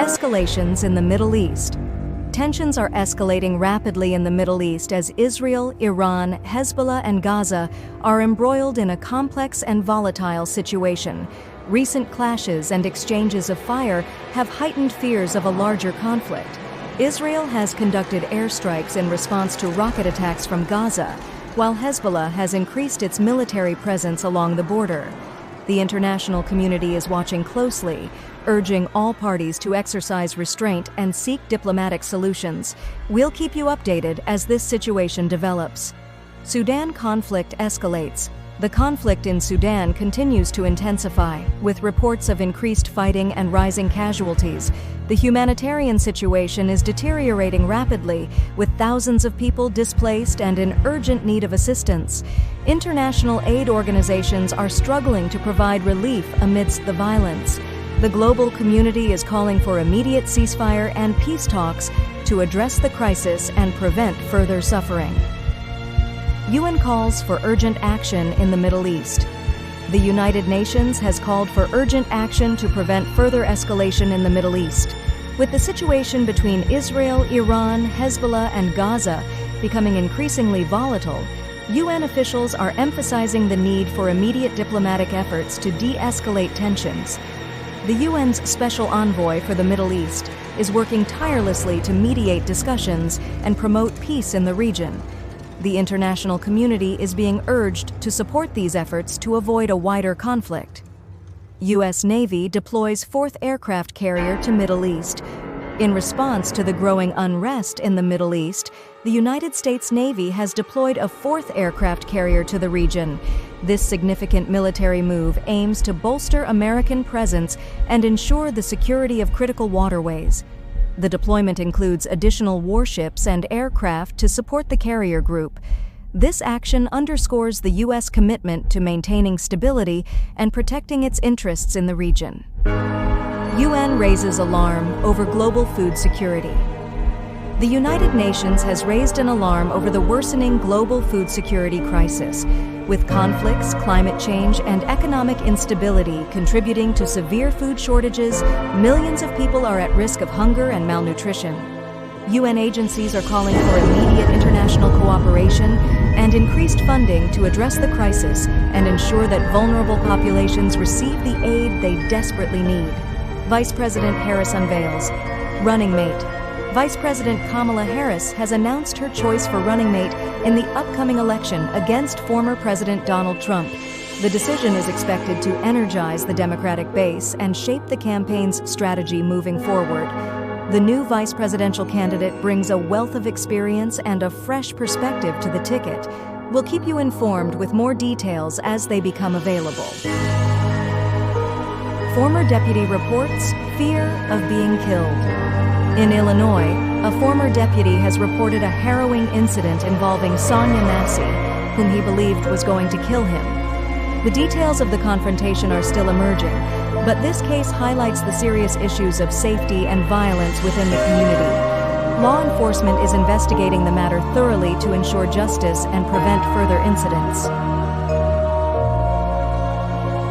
Escalations in the Middle East. Tensions are escalating rapidly in the Middle East as Israel, Iran, Hezbollah, and Gaza are embroiled in a complex and volatile situation. Recent clashes and exchanges of fire have heightened fears of a larger conflict. Israel has conducted airstrikes in response to rocket attacks from Gaza, while Hezbollah has increased its military presence along the border. The international community is watching closely, urging all parties to exercise restraint and seek diplomatic solutions. We'll keep you updated as this situation develops. Sudan conflict escalates. The conflict in Sudan continues to intensify, with reports of increased fighting and rising casualties. The humanitarian situation is deteriorating rapidly, with thousands of people displaced and in urgent need of assistance. International aid organizations are struggling to provide relief amidst the violence. The global community is calling for immediate ceasefire and peace talks to address the crisis and prevent further suffering. UN calls for urgent action in the Middle East. The United Nations has called for urgent action to prevent further escalation in the Middle East. With the situation between Israel, Iran, Hezbollah, and Gaza becoming increasingly volatile, UN officials are emphasizing the need for immediate diplomatic efforts to de-escalate tensions. The UN's Special Envoy for the Middle East is working tirelessly to mediate discussions and promote peace in the region. The international community is being urged to support these efforts to avoid a wider conflict. U.S. Navy deploys 4th aircraft carrier to Middle East. In response to the growing unrest in the Middle East, the United States Navy has deployed a 4th aircraft carrier to the region. This significant military move aims to bolster American presence and ensure the security of critical waterways. The deployment includes additional warships and aircraft to support the carrier group. This action underscores the U.S. commitment to maintaining stability and protecting its interests in the region. UN raises alarm over global food security. The United Nations has raised an alarm over the worsening global food security crisis, with conflicts, climate change, and economic instability contributing to severe food shortages. Millions of people are at risk of hunger and malnutrition. UN agencies are calling for immediate international cooperation and increased funding to address the crisis and ensure that vulnerable populations receive the aid they desperately need. Vice President Harris unveils running mate. Vice President Kamala Harris has announced her choice for running mate in the upcoming election against former President Donald Trump. The decision is expected to energize the Democratic base and shape the campaign's strategy moving forward. The new vice presidential candidate brings a wealth of experience and a fresh perspective to the ticket. We'll keep you informed with more details as they become available. Former deputy reports fear of being killed. In Illinois, a former deputy has reported a harrowing incident involving Sonia Massey, whom he believed was going to kill him. The details of the confrontation are still emerging, but this case highlights the serious issues of safety and violence within the community. Law enforcement is investigating the matter thoroughly to ensure justice and prevent further incidents.